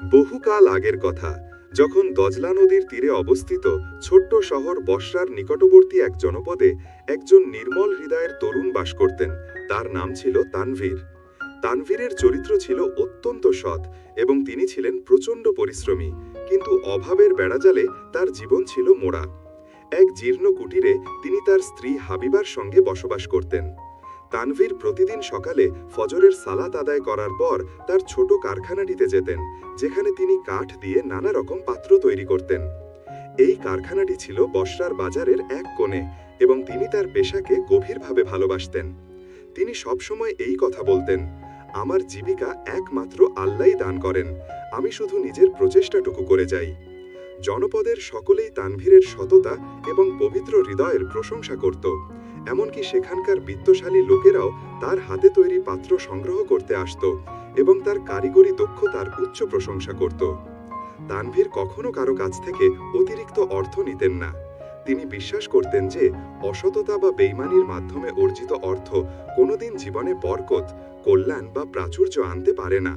বহুকাল আগের কথা, যখন দজলা নদীর তীরে অবস্থিত ছোট্ট শহর বসরার নিকটবর্তী এক জনপদে একজন নির্মল হৃদয়ের তরুণ বাস করতেন। তার নাম ছিল তানভীর। তানভীরের চরিত্র ছিল অত্যন্ত সৎ এবং তিনি ছিলেন প্রচণ্ড পরিশ্রমী, কিন্তু অভাবের বেড়াজালে তার জীবন ছিল মোড়া। এক জীর্ণ কুটিরে তিনি তার স্ত্রী হাবিবার সঙ্গে বসবাস করতেন। তানভীর প্রতিদিন সকালে ফজরের সালাত আদায় করার পর তার ছোট কারখানাটিতে যেতেন, যেখানে তিনি কাঠ দিয়ে নানা রকম পাত্র তৈরি করতেন। এই কারখানাটি ছিল বসরার বাজারের এক কোণে এবং তিনি তার পেশাকে গভীরভাবে ভালোবাসতেন। তিনি সবসময় এই কথা বলতেন, আমার জীবিকা একমাত্র আল্লাহই দান করেন, আমি শুধু নিজের প্রচেষ্টাটুকু করে যাই। জনপদের সকলেই তানভীরের সততা এবং পবিত্র হৃদয়ের প্রশংসা করত। এমনকি সেখানকার বিত্তশালী লোকেরাও তার হাতে তৈরি পাত্র সংগ্রহ করতে আসত এবং তার কারিগরি দক্ষতার উচ্চ প্রশংসা করত। তানভীর কখনো কারো কাছ থেকে অতিরিক্ত অর্থ নিতেন না। তিনি বিশ্বাস করতেন যে অসততা বা বেইমানির মাধ্যমে অর্জিত অর্থ কোনোদিন জীবনে বরকত, কল্যাণ বা প্রাচুর্য আনতে পারে না।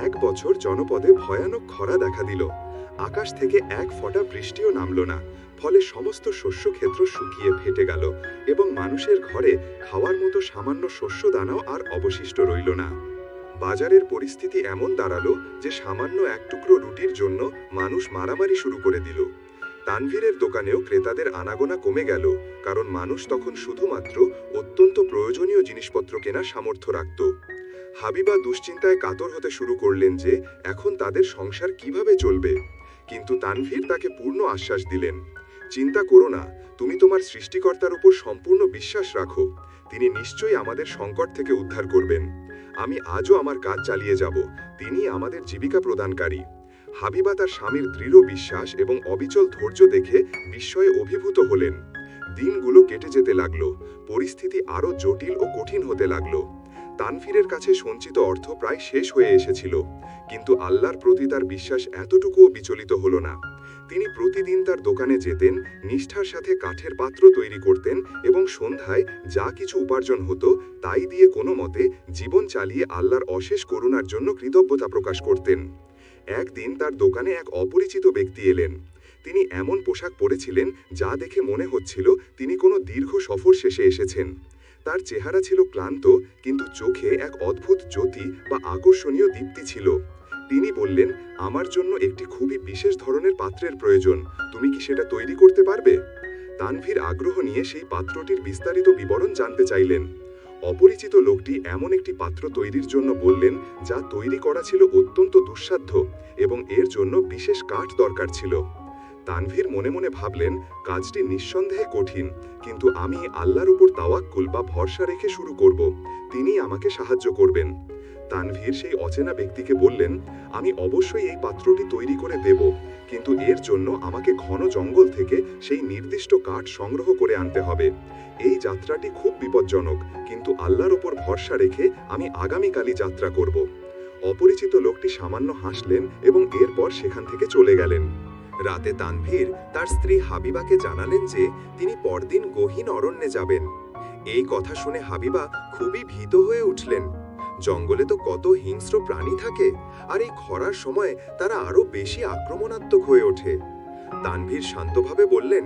এক বছর জনপদে ভয়ানক খরা দেখা দিল। আকাশ থেকে এক ফোঁটা বৃষ্টিও নামল না, ফলে সমস্ত শস্যক্ষেত্র শুকিয়ে ফেটে গেল এবং মানুষের ঘরে খাওয়ার মতো সামান্য শস্যদানাও আর অবশিষ্ট রইল না। বাজারের পরিস্থিতি এমন দাঁড়ালো যে সামান্য এক টুকরো রুটির জন্য মানুষ মারামারি শুরু করে দিল। তানভীরের দোকানেও ক্রেতাদের আনাগোনা কমে গেল, কারণ মানুষ তখন শুধুমাত্র অত্যন্ত প্রয়োজনীয় জিনিসপত্র কেনার সামর্থ্য রাখত। হাবিবা দুশ্চিন্তায় কাতর হতে শুরু করলেন যে এখন তাদের সংসার কিভাবে চলবে। কিন্তু তানভীর তাকে পূর্ণ আশ্বাস দিলেন, চিন্তা করো না, তুমি তোমার সৃষ্টিকর্তার উপর সম্পূর্ণ বিশ্বাস রাখো, তিনি নিশ্চয়ই আমাদের সংকট থেকে উদ্ধার করবেন। আমি আজও আমার কাজ চালিয়ে যাব, তিনি আমাদের জীবিকা প্রদানকারী। হাবিবা তার স্বামীর দৃঢ় বিশ্বাস এবং অবিচল ধৈর্য দেখে বিস্ময়ে অভিভূত হলেন। দিনগুলো কেটে যেতে লাগলো, পরিস্থিতি আরও জটিল ও কঠিন হতে লাগলো। তানভীরের কাছে সঞ্চিত অর্থ প্রায় শেষ হয়ে এসেছিল, কিন্তু আল্লাহর প্রতি তার বিশ্বাস এতটুকুও বিচলিত হলো না। তিনি প্রতিদিন তার দোকানে যেতেন, নিষ্ঠার সাথে কাঠের পাত্র তৈরি করতেন এবং সন্ধ্যায় যা কিছু উপার্জন হতো তাই দিয়ে কোনো মতে জীবন চালিয়ে আল্লাহর অশেষ করুণার জন্য কৃতজ্ঞতা প্রকাশ করতেন। একদিন তার দোকানে এক অপরিচিত ব্যক্তি এলেন। তিনি এমন পোশাক পরেছিলেন যা দেখে মনে হচ্ছিল তিনি কোনো দীর্ঘ সফর শেষে এসেছেন। তার চেহারা ছিল ক্লান্ত, কিন্তু চোখে এক অদ্ভুত জ্যোতি বা আকর্ষণীয় দীপ্তি ছিল। তিনি বললেন, আমার জন্য একটি খুবই বিশেষ ধরনের পাত্রের প্রয়োজন, তুমি কি সেটা তৈরি করতে পারবে? তানভীর আগ্রহ নিয়ে সেই পাত্রটির বিস্তারিত বিবরণ জানতে চাইলেন। অপরিচিত লোকটি এমন একটি পাত্র তৈরির জন্য বললেন যা তৈরি করা ছিল অত্যন্ত দুঃসাধ্য এবং এর জন্য বিশেষ কাঠ দরকার ছিল। তানভীর মনে মনে ভাবলেন, কাজটি নিঃসন্দেহে কঠিন, কিন্তু আমি আল্লাহর উপর তাওয়াক্কুল বা ভরসা রেখে শুরু করব, তিনি আমাকে সাহায্য করবেন। তানভীর সেই অচেনা ব্যক্তিকে বললেন, আমি অবশ্যই এই পাত্রটি তৈরি করে দেব, কিন্তু এর জন্য আমাকে ঘন জঙ্গল থেকে সেই নির্দিষ্ট কাঠ সংগ্রহ করে আনতে হবে। এই যাত্রাটি খুব বিপজ্জনক, কিন্তু আল্লাহর উপর ভরসা রেখে আমি আগামীকালই যাত্রা করব। অপরিচিত লোকটি সামান্য হাসলেন এবং এরপর সেখান থেকে চলে গেলেন। রাতে তানভীর তার স্ত্রী হাবিবাকে জানালেন যে তিনি পরদিন গহীন অরণ্যে যাবেন। এই কথা শুনে হাবিবা খুবই ভীত হয়ে উঠলেন। জঙ্গলে তো কত হিংস্র প্রাণী থাকে, আর এই খরার সময় তারা আরো বেশি আক্রমণাত্মক হয়ে ওঠে। তানভীর শান্তভাবে বললেন,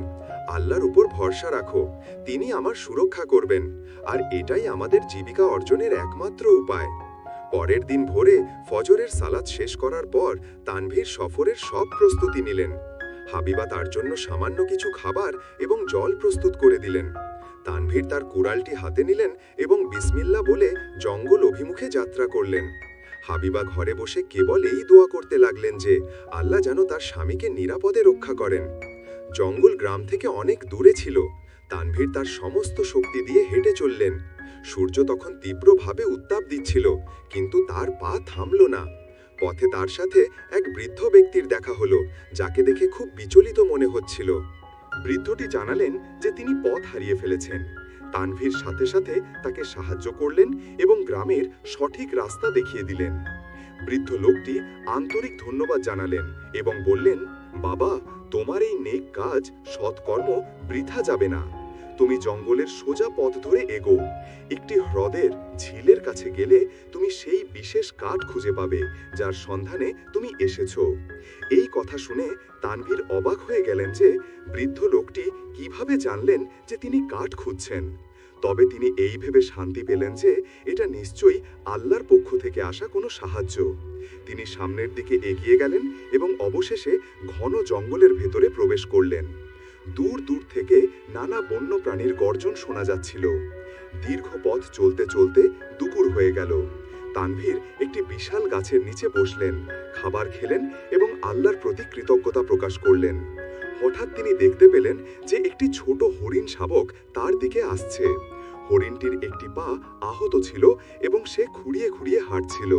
আল্লাহর উপর ভরসা রাখো, তিনি আমার সুরক্ষা করবেন, আর এটাই আমাদের জীবিকা অর্জনের একমাত্র উপায়। পরের দিন ভোরে ফজরের সালাত শেষ করার পর তানভীর সফরের সব প্রস্তুতি নিলেন। হাবিবা তার জন্য সামান্য কিছু খাবার এবং জল প্রস্তুত করে দিলেন। তানভীর তার কুড়ালটি হাতে নিলেন এবং বিসমিল্লাহ বলে জঙ্গল অভিমুখে যাত্রা করলেন। হাবিবা ঘরে বসে কেবল এই দোয়া করতে লাগলেন যে আল্লাহ যেন তার স্বামীকে নিরাপদে রক্ষা করেন। জঙ্গল গ্রাম থেকে অনেক দূরে ছিল। তানভীর তার সমস্ত শক্তি দিয়ে হেঁটে চললেন। সূর্য তখন তীব্রভাবে উত্তাপ দিচ্ছিল, কিন্তু তার পা থামল না। পথে তার সাথে এক বৃদ্ধ ব্যক্তির দেখা হলো, যাকে দেখে খুব বিচলিত মনে হচ্ছিল। বৃদ্ধটি জানালেন যে তিনি পথ হারিয়ে ফেলেছেন। তানভীর সাথে সাথে তাকে সাহায্য করলেন এবং গ্রামের সঠিক রাস্তা দেখিয়ে দিলেন। বৃদ্ধ লোকটি আন্তরিক ধন্যবাদ জানালেন এবং বললেন, বাবা, তোমার এই নেক কাজ, সৎকর্ম বৃথা যাবে না। তুমি জঙ্গলের সোজা পথ ধরে এগো। একটি হ্রদের ঝিলের কাছে গেলে তুমি সেই বিশেষ কাঠ খুঁজে পাবে যার সন্ধানে তুমি এসেছো। এই কথা শুনে তানভীর অবাক হয়ে গেলেন যে বৃদ্ধ লোকটি কিভাবে জানলেন যে তিনি কাঠ খুঁজছেন। তবে তিনি এই ভেবে শান্তি পেলেন যে এটা নিশ্চয়ই আল্লাহর পক্ষ থেকে আসা কোনো সাহায্য। তিনি সামনের দিকে এগিয়ে গেলেন এবং অবশেষে ঘন জঙ্গলের ভেতরে প্রবেশ করলেন। দূর দূর থেকে নানা বন্য প্রাণীর গর্জন শোনা যাচ্ছিল। দীর্ঘ পথ চলতে চলতে দুপুর হয়ে গেল। তানভীর একটি বিশাল গাছের নিচে বসলেন, খাবার খেলেন এবং আল্লাহর প্রতি কৃতজ্ঞতা প্রকাশ করলেন। হঠাৎ তিনি দেখতে পেলেন যে একটি ছোট হরিণ শাবক তার দিকে আসছে। হরিণটির একটি পা আহত ছিল এবং সে খুঁড়িয়ে খুঁড়িয়ে হাঁটছিল।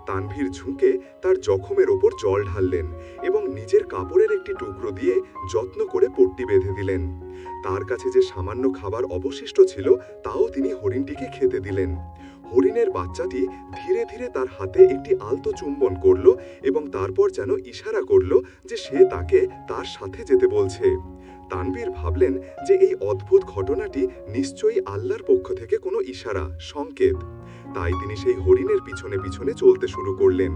তানভীর ঝুঁকে তার জখমের ওপর জল ঢাললেন এবং নিজের কাপড়ের একটি টুকরো দিয়ে যত্ন করে পট্টি বেঁধে দিলেন। তার কাছে যে সামান্য খাবার অবশিষ্ট ছিল তাও তিনি হরিণটিকে খেতে দিলেন। হরিণের বাচ্চাটি ধীরে ধীরে তার হাতে একটি আলতো চুম্বন করল এবং তারপর যেন ইশারা করল যে সে তাকে তার সাথে যেতে বলছে। তানভীর ভাবলেন যে এই অদ্ভুত ঘটনাটি নিশ্চয়ই আল্লাহর পক্ষ থেকে কোনো ইশারা, সংকেত। তাই তিনি সেই হরিণের পিছনে পিছনে চলতে শুরু করলেন।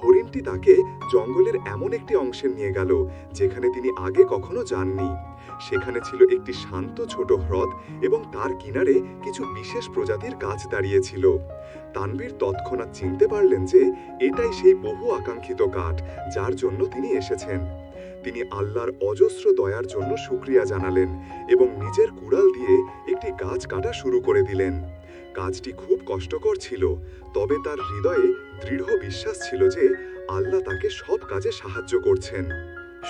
হরিণটি তাকে জঙ্গলের এমন একটি অংশে নিয়ে গেল যেখানে তিনি আগে কখনো যাননি। সেখানে ছিল একটি শান্ত ছোট হ্রদ এবং তার কিনারে কিছু বিশেষ প্রজাতির গাছ দাঁড়িয়েছিল। তানভীর তৎক্ষণাৎ চিনতে পারলেন যে এটাই সেই বহু আকাঙ্ক্ষিত কাঠ যার জন্য তিনি এসেছেন। তিনি আল্লাহর অজস্র দয়ার জন্য শুকরিয়া জানালেন এবং নিজের কুড়াল দিয়ে একটি গাছ কাটা শুরু করে দিলেন। কাজটি খুব কষ্টকর ছিল, তবে তার হৃদয়ে দৃঢ় বিশ্বাস ছিল যে আল্লাহ তাকে সব কাজে সাহায্য করছেন।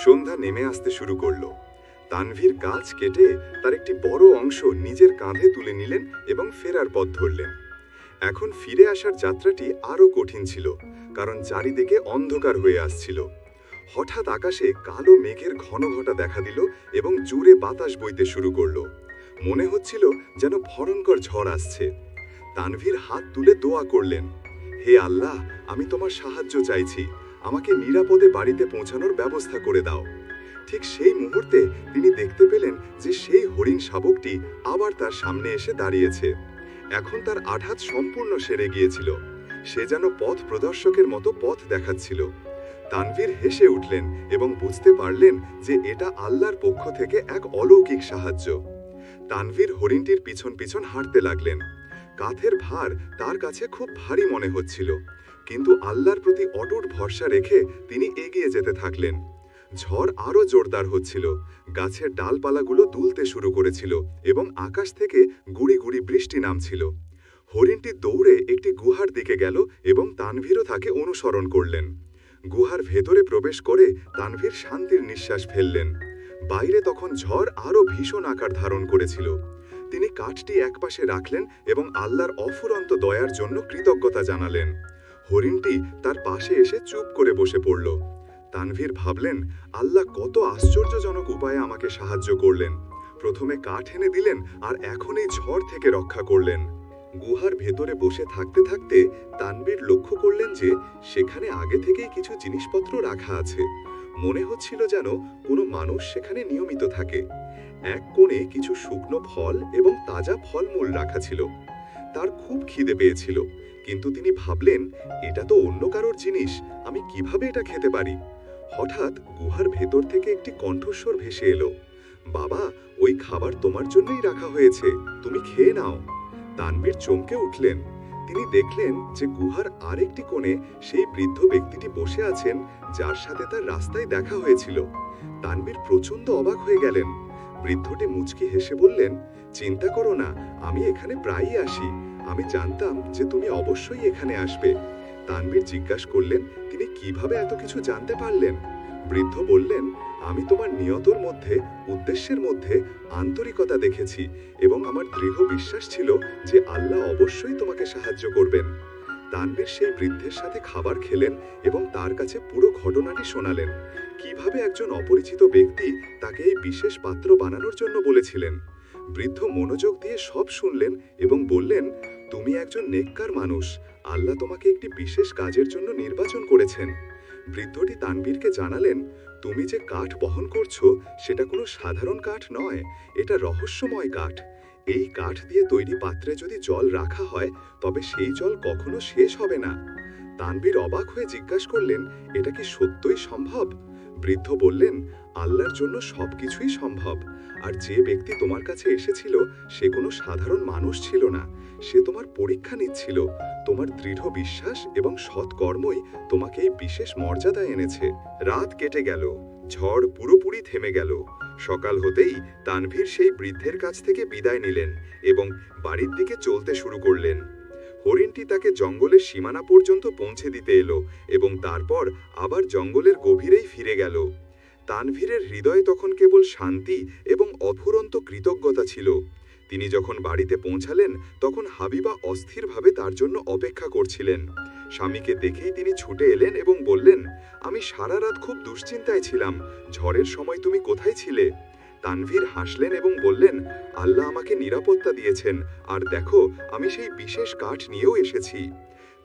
সন্ধ্যা নেমে আসতে শুরু করল। তানভীর গাছ কেটে তার একটি বড় অংশ নিজের কাঁধে তুলে নিলেন এবং ফেরার পথ ধরলেন। এখন ফিরে আসার যাত্রাটি আরও কঠিন ছিল, কারণ চারিদিকে অন্ধকার হয়ে আসছিল। হঠাৎ আকাশে কালো মেঘের ঘন ঘটা দেখা দিল এবং জোরে বাতাস বইতে শুরু করল। মনে হচ্ছিল যেন ভয়ঙ্কর ঝড় আসছে। তানভীর হাত তুলে দোয়া করলেন, হে আল্লাহ, আমি তোমার সাহায্য চাইছি, আমাকে নিরাপদে বাড়িতে পৌঁছানোর ব্যবস্থা করে দাও। ঠিক সেই মুহূর্তে তিনি দেখতে পেলেন যে সেই হরিণ শাবকটি আবার তার সামনে এসে দাঁড়িয়েছে। এখন তার আঘাত সম্পূর্ণ সেরে গিয়েছিল। সে যেন পথ প্রদর্শকের মতো পথ দেখাচ্ছিল। তানভীর হেসে উঠলেন এবং বুঝতে পারলেন যে এটা আল্লাহর পক্ষ থেকে এক অলৌকিক সাহায্য। তানভীর হরিণটির পিছন পিছন হাঁটতে লাগলেন। কাঁধের ভার তার কাছে খুব ভারী মনে হচ্ছিল, কিন্তু আল্লাহর প্রতি অটুট ভরসা রেখে তিনি এগিয়ে যেতে থাকলেন। ঝড় আরও জোরদার হচ্ছিল, গাছের ডালপালাগুলো দুলতে শুরু করেছিল এবং আকাশ থেকে গুড়ি গুড়ি বৃষ্টি নামছিল। হরিণটি দৌড়ে একটি গুহার দিকে গেল এবং তানভীরও তাকে অনুসরণ করলেন। গুহার ভেতরে প্রবেশ করে তানভীর শান্তির নিঃশ্বাস ফেললেন। বাইরে তখন ঝড় আরও ভীষণ আকার ধারণ করেছিল। তিনি কাঠটি একপাশে রাখলেন এবং আল্লাহর অফুরন্ত দয়ার জন্য কৃতজ্ঞতা জানালেন। হরিণটি তার পাশে এসে চুপ করে বসে পড়ল। তানভীর ভাবলেন, আল্লাহ কত আশ্চর্যজনক উপায়ে আমাকে সাহায্য করলেন। প্রথমে কাঠ এনে দিলেন আর এখন এই ঝড় থেকে রক্ষা করলেন। গুহার ভেতরে বসে থাকতে থাকতে তানভীর লক্ষ্য করলেন যে সেখানে আগে থেকেই কিছু জিনিসপত্র রাখা আছে। মনে হচ্ছিল যেন কোনো মানুষ সেখানে নিয়মিত থাকে। এক কোণে কিছু শুকনো ফল এবং তাজা ফলমূল রাখা ছিল। তার খুব খিদে পেয়েছিল, কিন্তু তিনি ভাবলেন, এটা তো অন্য কারোর জিনিস, আমি কিভাবে এটা খেতে পারি। হঠাৎ গুহার ভেতর থেকে একটি কণ্ঠস্বর ভেসে এলো, বাবা, ওই খাবার তোমার জন্যই রাখা হয়েছে, তুমি খেয়ে নাও। তানভীর চমকে উঠলেন। তিনি দেখলেন যে গুহার আরেকটি কোণে সেই বৃদ্ধ ব্যক্তিটি বসে আছেন যার সাথে তার রাস্তায় দেখা হয়েছিল। তানভীর প্রচণ্ড অবাক হয়ে গেলেন। বৃদ্ধটি মুচকি হেসে বললেন, চিন্তা করো না, আমি এখানে প্রায়ই আসি, আমি জানতাম যে তুমি অবশ্যই এখানে আসবে। তানভীর জিজ্ঞাসা করলেন, তিনি কিভাবে এত কিছু জানতে পারলেন। বৃদ্ধ বললেন, আমি তোমার নিয়তর মধ্যে, উদ্দেশ্যের মধ্যে আন্তরিকতা দেখেছি এবং আমার দৃঢ় বিশ্বাস ছিল যে আল্লাহ অবশ্যই তোমাকে সাহায্য করবেন। তানভীর সেই বৃদ্ধের সাথে খাবার খেলেন এবং তার কাছে পুরো ঘটনাটি শোনালেন, কিভাবে একজন অপরিচিত ব্যক্তি তাকে এই বিশেষ পাত্র বানানোর জন্য বলেছিলেন। বৃদ্ধ মনোযোগ দিয়ে সব শুনলেন এবং বললেন, তুমি একজন নেককার মানুষ, আল্লাহ তোমাকে একটি বিশেষ কাজের জন্য নির্বাচন করেছেন। বৃদ্ধটি তানভীরকে জানালেন, তুমি যে কাঠ বহন করছো সেটা কোনো সাধারণ কাঠ নয়, এটা রহস্যময় কাঠ। এই কাঠ দিয়ে তৈরি পাত্রে যদি জল রাখা হয় তবে সেই জল কখনো শেষ হবে না। তানভীর অবাক হয়ে জিজ্ঞাসা করলেন, এটা কি সত্যই সম্ভব? বৃদ্ধ বললেন, আল্লাহর জন্য সবকিছুই সম্ভব। আর যে ব্যক্তি তোমার কাছে এসেছিল সে কোনো সাধারণ মানুষ ছিল না, সে তোমার পরীক্ষা নিচ্ছিল। তোমার দৃঢ় বিশ্বাস এবং সৎকর্মই তোমাকে এই বিশেষ মর্যাদা এনেছে। রাত কেটে গেল, ঝড় পুরোপুরি থেমে গেল। সকাল হতেই তানভীর সেই বৃদ্ধের কাছ থেকে বিদায় নিলেন এবং বাড়ির দিকে চলতে শুরু করলেন। হরিণটি তাকে জঙ্গলের সীমানা পর্যন্ত পৌঁছে দিতে এলো এবং তারপর আবার জঙ্গলের গভীরেই ফিরে গেল। তানভীরের হৃদয়ে তখন কেবল শান্তি এবং অফুরন্ত কৃতজ্ঞতা ছিল। তিনি যখন বাড়িতে পৌঁছালেন তখন হাবিবা অস্থিরভাবে তার জন্য অপেক্ষা করছিলেন। স্বামীকে দেখেই তিনি ছুটে এলেন এবং বললেন, আমি সারা রাত খুব দুশ্চিন্তায় ছিলাম, ঝড়ের সময় তুমি কোথায় ছিলে? তানভীর হাসলেন এবং বললেন, আল্লাহ আমাকে নিরাপত্তা দিয়েছেন, আর দেখো আমি সেই বিশেষ কাঠ নিয়েও এসেছি।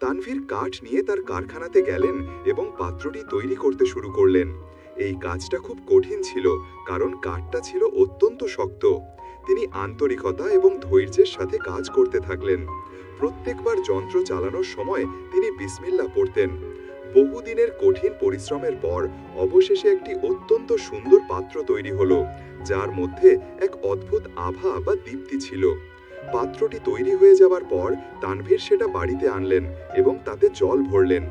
তানভীর কাঠ নিয়ে তার কারখানাতে গেলেন এবং পাত্রটি তৈরি করতে শুরু করলেন। এই কাজটা খুব কঠিন ছিল, কারণ কাঠটা ছিল অত্যন্ত শক্ত। তিনি আন্তরিকতা এবং ধৈর্যের সাথে কাজ করতে থাকলেন। প্রত্যেকবার যন্ত্র চালানোর সময় তিনি বিসমিল্লাহ পড়তেন। বহুদিনের কঠিন পরিশ্রমের পর অবশেষে একটি অত্যন্ত সুন্দর পাত্র তৈরি হলো, যার মধ্যে এক অদ্ভুত আভা বা দীপ্তি ছিল। পাত্রটি তৈরি হয়ে যাবার পর তানভীর সেটা বাড়িতে আনলেন এবং তাতে জল ভরলেন।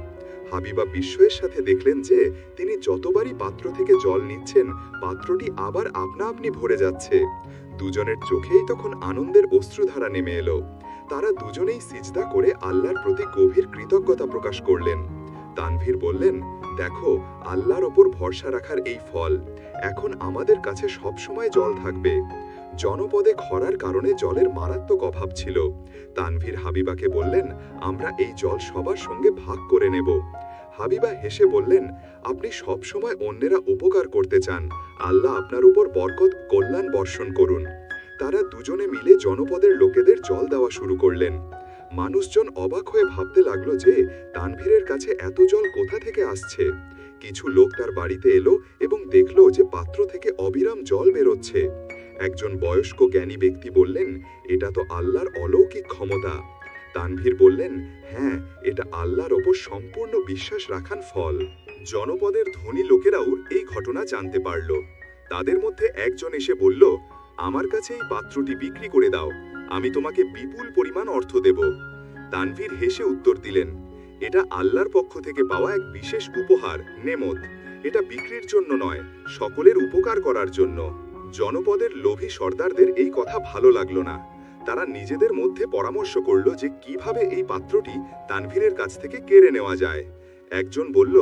হাবিবা বিস্ময়ের সাথে দেখলেন যে তিনি যতবারই পাত্র থেকে জল নিচ্ছেন পাত্রটি আবার আপনা আপনি ভরে যাচ্ছে। দুজনের চোখেই তখন আনন্দের অশ্রুধারা নেমে এলো। তারা দুজনেই সিজদা করে আল্লাহর প্রতি গভীর কৃতজ্ঞতা প্রকাশ করলেন। তানভীর বললেন, দেখো আল্লাহর ওপর ভরসা রাখার এই ফল। এখন আমাদের কাছে সবসময় জল থাকবে। জনপদে খরার কারণে জলের মারাত্মক অভাব ছিল। তানভীর হাবিবাকে বললেন, আমরা এই জল সবার সঙ্গে ভাগ করে নেব। হাবিবা হেসে বললেন, আপনি সব সময় অন্যেরা উপকার করতে চান, আল্লাহ আপনার উপর বরকত কল্যাণ বর্ষণ করুন। তারা দুজনে মিলে জনপদের লোকেদের জল দেওয়া শুরু করলেন। মানুষজন অবাক হয়ে ভাবতে লাগলো যে তানভীরের কাছে এত জল কোথা থেকে আসছে। কিছু লোক তার বাড়িতে এলো এবং দেখলো যে পাত্র থেকে অবিরাম জল বেরোচ্ছে। একজন বয়স্ক জ্ঞানী ব্যক্তি বললেন, এটা তো আল্লাহর অলৌকিক ক্ষমতা। তানভীর বললেন, হ্যাঁ, এটা আল্লাহর ওপর সম্পূর্ণ বিশ্বাস রাখার ফল। জনপদের ধনী লোকেরাও এই ঘটনা জানতে পারল। তাদের মধ্যে একজন এসে বলল, আমার কাছে এই পাত্রটি বিক্রি করে দাও, আমি তোমাকে বিপুল পরিমাণ অর্থ দেব। তানভীর হেসে উত্তর দিলেন, এটা আল্লাহর পক্ষ থেকে পাওয়া এক বিশেষ উপহার, নেমত। এটা বিক্রির জন্য নয়, সকলের উপকার করার জন্য। জনপদের লোভী সর্দারদের এই কথা ভালো লাগলো না। তারা নিজেদের মধ্যে পরামর্শ করল যে কিভাবে এই পাত্রটি তানভীরের কাছ থেকে কেড়ে নেওয়া যায়। একজন বলল,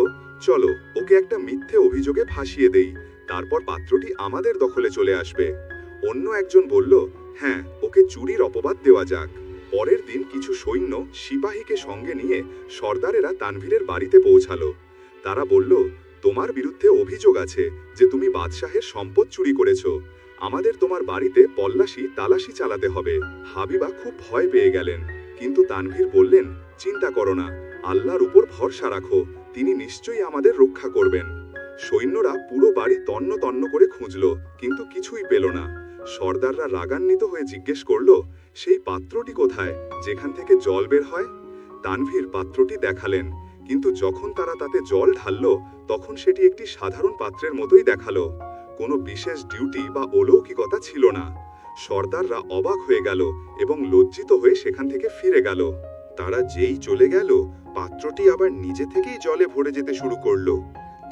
চলো ওকে একটা মিথ্যে অভিযোগে ফাঁসিয়ে দেই, তারপর পাত্রটি আমাদের দখলে চলে আসবে। অন্য একজন বলল, হ্যাঁ, ওকে চুরির অপবাদ দেওয়া যাক। পরের দিন কিছু সৈন্য সিপাহীকে সঙ্গে নিয়ে সর্দারেরা তানভীরের বাড়িতে পৌঁছালো। তারা বলল, তোমার বিরুদ্ধে অভিযোগ আছে যে তুমি বাদশাহের সম্পদ চুরি করেছো। আমাদের তোমার বাড়িতে তালাশি চালাতে হবে। হাবিবা খুব ভয় পেয়ে গেলেন, কিন্তু তানভীর বললেন, চিন্তা করো না, আল্লাহর উপর ভরসা রাখো, তিনি নিশ্চয়ই আমাদের রক্ষা করবেন। সৈন্যরা পুরো বাড়ি তন্ন তন্ন করে খুঁজল, কিন্তু কিছুই পেল না। সর্দাররা রাগান্বিত হয়ে জিজ্ঞেস করল, সেই পাত্রটি কোথায় যেখান থেকে জল বের হয়? তানভীর পাত্রটি দেখালেন, কিন্তু যখন তারা তাতে জল ঢালল তখন সেটি একটি সাধারণ পাত্রের মতোই দেখালো। কোনো বিশেষ ডিউটি বা অলৌকিকতা ছিল না। সর্দাররা অবাক হয়ে গেল এবং লজ্জিত হয়ে সেখান থেকে ফিরে গেল। তারা যেই চলে গেল পাত্রটি আবার নিজে থেকেই জলে ভরে যেতে শুরু করলো।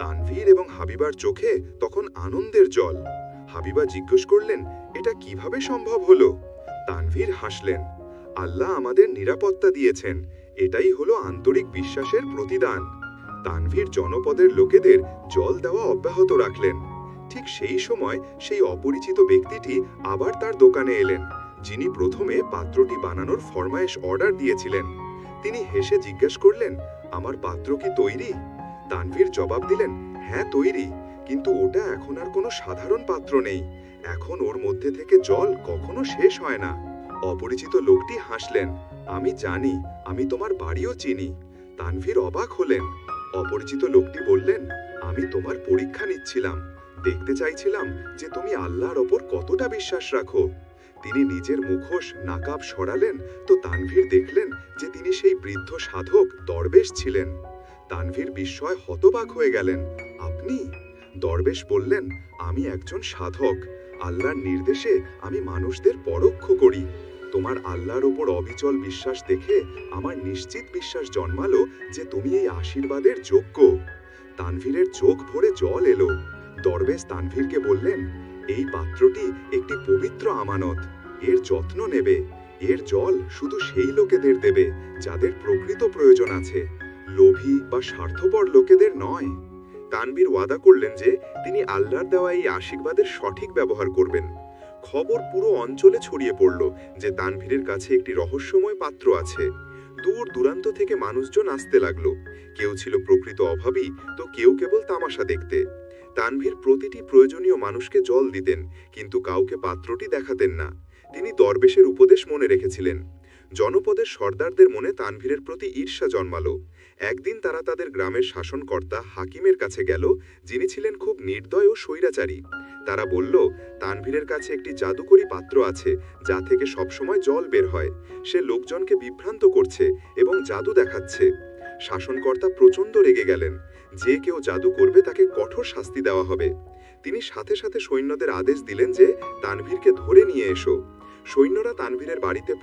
তানভীর এবং হাবিবার চোখে তখন আনন্দের জল। হাবিবা জিজ্ঞেস করলেন, এটা কিভাবে সম্ভব হলো? তানভীর হাসলেন, আল্লাহ আমাদের নিরাপত্তা দিয়েছেন, এটাই হলো আন্তরিক বিশ্বাসের প্রতিদান। তানভীর জনপদের লোকেদের জল দেওয়া অব্যাহত রাখলেন। ঠিক সেই সময় সেই অপরিচিত ব্যক্তিটি আবার তার দোকানে এলেন, যিনি প্রথমে পাত্রটি বানানোর ফরমায়েশ অর্ডার দিয়েছিলেন। তিনি হেসে জিজ্ঞেস করলেন, আমার পাত্র কি তৈরি? তানভীর জবাব দিলেন, হ্যাঁ তৈরি, কিন্তু ওটা এখন আর কোনো সাধারণ পাত্র নেই, এখন ওর মধ্যে থেকে জল কখনো শেষ হয় না। অপরিচিত লোকটি হাসলেন, আমি জানি, আমি তোমার বাড়িও চিনি। তানভীর অবাক হলেন, অপরিচিত লোকটি বললেন, আমি তোমার পরীক্ষা নিচ্ছিলাম, দেখতে চাইছিলাম যে তুমি আল্লাহর ওপর কতটা বিশ্বাস রাখো। তিনি নিজের মুখোশ নাকাব সরালেন, তো তানভীর দেখলেন যে তিনি সেই বৃদ্ধ সাধক দরবেশ ছিলেন। তানভীর বিস্ময় হতবাক হয়ে গেলেন। আপনি? দরবেশ বললেন, আমি একজন সাধক। আল্লাহর নির্দেশে আমি মানুষদের পরোক্ষ করি। তোমার আল্লাহর ওপর অবিচল বিশ্বাস দেখে আমার নিশ্চিত বিশ্বাস জন্মালো যে তুমি এই আশীর্বাদের যোগ্য। তানভীরের চোখ ভরে জল এলো। দরবেশ তানভীরকে বললেন, এই পাত্রটি একটি পবিত্র আমানত, এর যত্ন নেবে। এর জল শুধু সেই লোকেদের দেবে যাদের প্রকৃত প্রয়োজন আছে, লোভী বা স্বার্থপর লোকেদের নয়। তানভীর ওয়াদা করলেন যে তিনি আল্লাহর দেওয়া এই আশীর্বাদের সঠিক ব্যবহার করবেন। খবর পুরো অঞ্চলে ছড়িয়ে পড়ল যে তানভীরের কাছে একটি রহস্যময় পাত্র আছে। দূর দূরান্ত থেকে মানুষজন আসতে লাগলো। কেউ ছিল প্রকৃত অভাবী, তো কেউ কেবল তামাশা দেখতে। তানভীর প্রতিটি প্রয়োজনীয় মানুষকে জল দিতেন, কিন্তু কাউকে পাত্রটি দেখাতেন না। তিনি দরবেশের উপদেশ মনে রেখেছিলেন। জনপদের সর্দারদের মনে তানভীরের প্রতি ঈর্ষা জন্মালো। একদিন তারা তাদের গ্রামের শাসনকর্তা হাকিমের কাছে গেল, যিনি ছিলেন খুব নির্দয় ও স্বৈরাচারী। তারা বলল, তানভীরের কাছে একটি জাদুকরী পাত্র আছে, যা থেকে সবসময় জল বের হয়। সে লোকজনকে বিভ্রান্ত করছে এবং জাদু দেখাচ্ছে। শাসনকর্তা প্রচণ্ড রেগে গেলেন। যে কেউ জাদু করবে তাকে কঠোর শাস্তি দেওয়া হবে। তিনি সাথে সাথে সৈন্যদের আদেশ দিলেন যে তানভীরকে ধরে নিয়ে এসো। সৈন্যরা তানভীরের বাড়িতে